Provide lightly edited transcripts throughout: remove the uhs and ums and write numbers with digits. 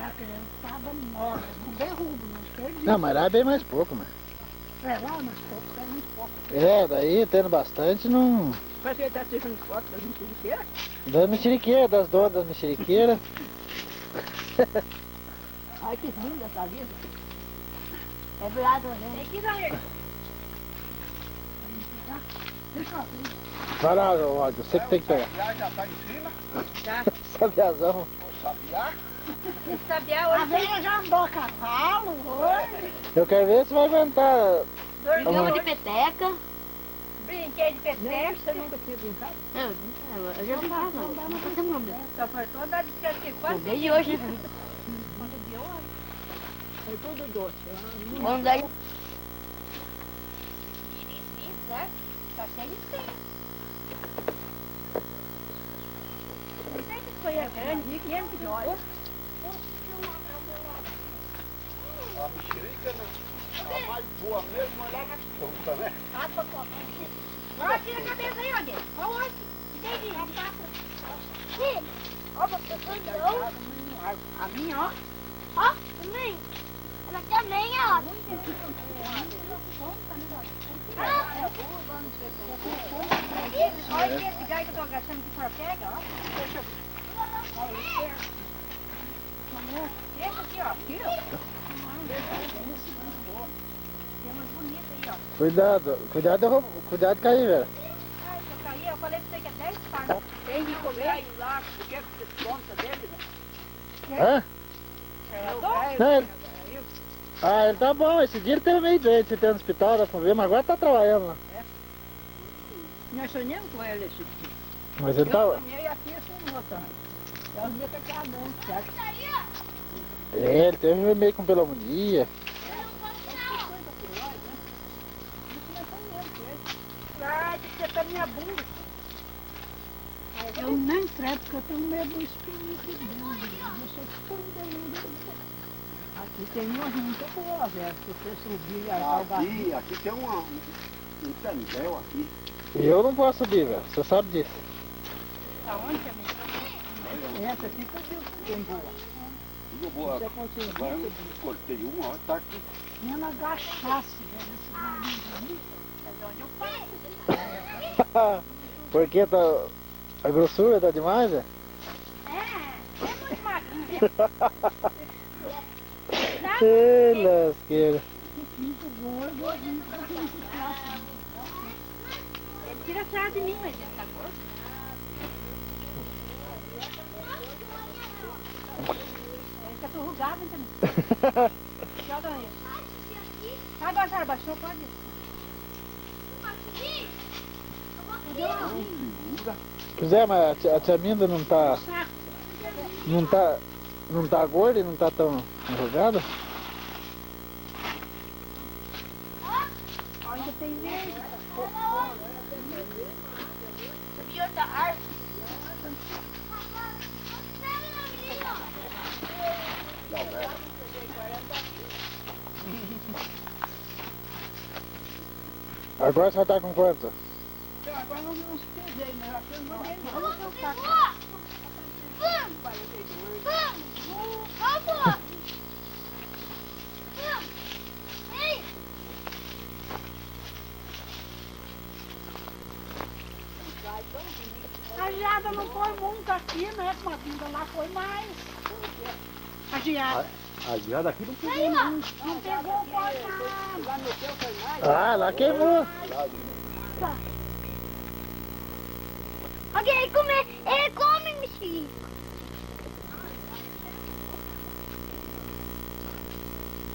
chácara estava morta, não derrubo, mas perdi. Não, mas lá é bem mais pouco, mas. É, lá mais pouco, é muito pouco. É, daí tendo bastante não. Parece que ele tá tirando foto das mexeriqueiras. Das mexeriqueiras, das donas das mexeriqueiras. Ai, que linda essa vida. É verdade, né? Tem que ir aí. Deixa eu ver. Vai lá, Ódio, você que tem que pegar. Sabiá já tá em cima, Já. Sabiazão. o sabiá. Esse sabiá A hoje velha já andou a cavalo hoje. Eu quero ver se vai aguentar. dormiu de peteca. Brinquei de peteca. Você nunca tinha brincado? Eu já brincava, não tem problema. Só faltou andar de bicicleta que quase. Desde hoje, né? Quando deu, foi tudo doce. Vamos dar Isso, né? Tá cheio de espinho. Foi grande, que ano que dói. A mexerica, né? A mais boa mesmo é lá nas pontas, né? Olha, tira a cabeça aí, Odê. Olha o olho. Entendi. Ó, você foi não. A minha, ó. Ó, também. Ela também, ó. Olha esse galho que eu tô agachando que só pega, ó. Deixa eu ver. Esse aqui, ó. Aqui, ó. Tem umas bonitas aí, ó. Cuidado de cair, velho. Ai, se eu cair, eu falei pra você que é 10 partes. Tem de comer aí lá, porque você conta dele, né? Hã? É, Não, ele... Ah, ele tá bom. Esse dia ele teve meio doente, ele teve no hospital, dá pra ver, mas agora tá trabalhando lá. nós sonhamos com ele esse dia. Mas ele Eu tá. sonhei aqui, eu sonhei também. Eu via que ele tava dando certo. É, ele teve meio com pneumonia. Ai, que você tá minha bunda. Eu nem creio porque eu tenho medo do espinho que eu sou tão Aqui tem uma junta boa, velho. Se você subir a albarria. Aqui tem um tendel aqui. Eu não posso subir, velho. Você sabe disso. Aonde que é essa aqui que tem boa. Tudo boa. Você conseguiu Agora eu subir. cortei uma, ó, tá aqui. Nem agachasse, velho. É de onde eu faço. Porque tá. A grossura tá demais, velho? É muito magrinho. Ei, lasqueira. Muito gordo, Ele tira sarro de mim, mas ele tá gordo. Ele tá torrugado, entendeu? Joga aí. Agora, Sara, baixou, pode ir. Zé, mas a tia Minda não tá. Não tá gorda e não tá tão enrugada? Ainda tem verde. Subiu outra árvore. Agora você tá com quanto? Agora não se pesei, mas aqui eu não ganhei não. A geada não foi muito aqui, né? Com a vinda lá foi mais. A geada. A geada aqui não pegou. Não pegou quase nada. Lá no teu foi mais. Ah, lá queimou. Alguém comer, ele come, mexerico.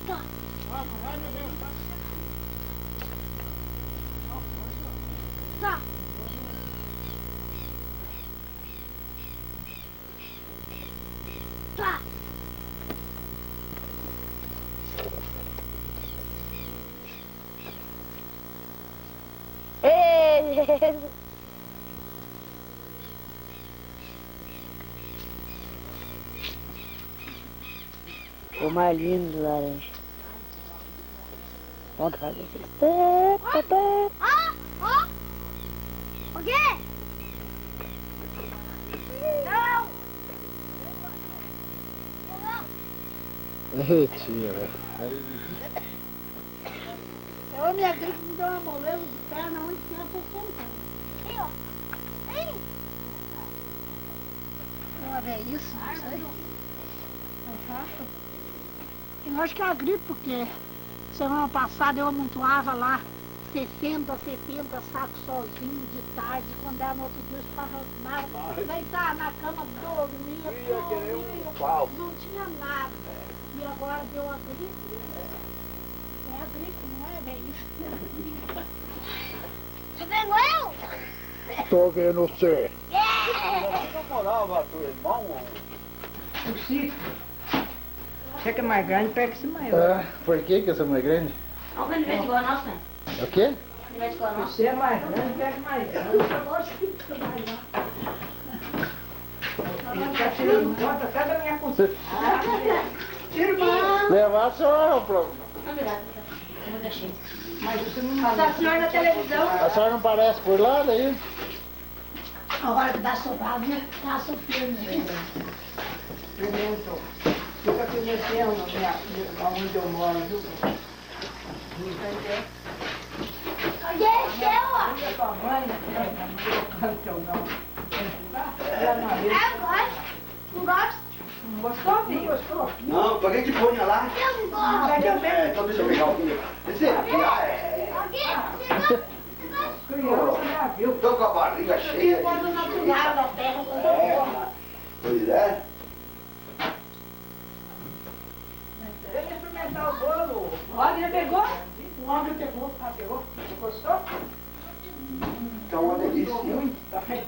Tá. Tá. O mais lindo do laranja. Pronto, faz vocês. Ó, ó. O quê? Não. Tia, velho. Eu, minha gripe me deu uma moleza de perna onde tinha por conta. Aqui, ó. Vem. Uma vez isso, não sei. Eu acho que é a gripe, porque semana passada eu amontoava lá 60, 70 sacos sozinho de tarde, quando era no outro dia eu estava deitava na cama, dormia, não tinha nada. E agora deu a gripe. É a gripe, não é, velho? Você vendo eu? Tô vendo você. Você namorava teu irmão? O Chico. Você que é mais grande, pega esse maior. Ah, por que essa mulher grande? Olha o canivete igual a nossa, né? O quê? Canivete igual a nossa. Você é mais grande, pega mais grande. Ele tá tirando conta até da minha consciência. Levar só pra... Não, obrigado. Eu não deixei. Mas você não Passar o senhor na televisão. A senhora não parece por lá daí? Agora que dá sobrado, né? Tá sofrendo. experimentou. Fica conhecendo onde eu moro, viu? Entendeu? Onde é seu, ó? Fica com a mãe, não canto teu nome. Eu gosto. Não gosto? Não gostou, filho? Não gostou? Não, paguei de ponha lá. Eu não gosto. Então deixa eu pegar o filho. Esse aqui, Alguém? Você gosta? Criança já viu. tô com a barriga cheia. Quando natural da terra, Pois é. Deixa eu experimentar o bolo. Olha, já pegou? o homem pegou. Ah, pegou? Gostou? Tá uma delícia. Muito, tá vendo?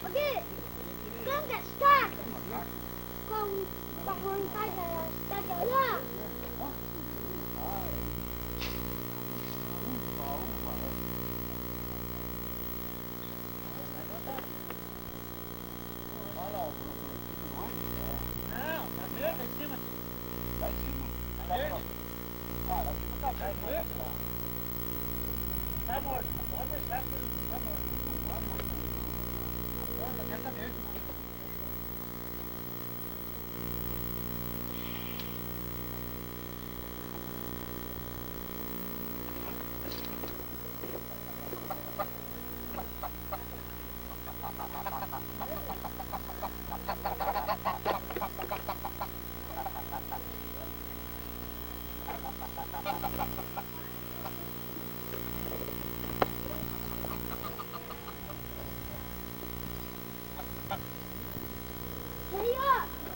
Porque quando as cartas com a vontade da cidade lá,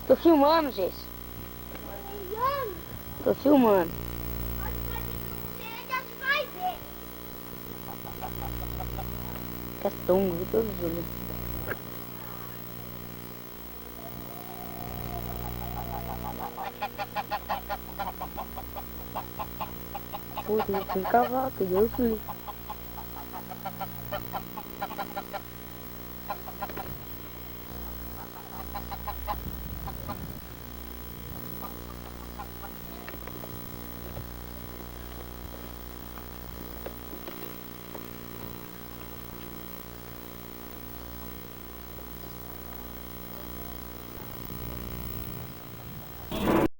tô filmando, gente. Tô filmando. Castongo, viu todos os olhos. Puta, tem cavaco, Deus me livre.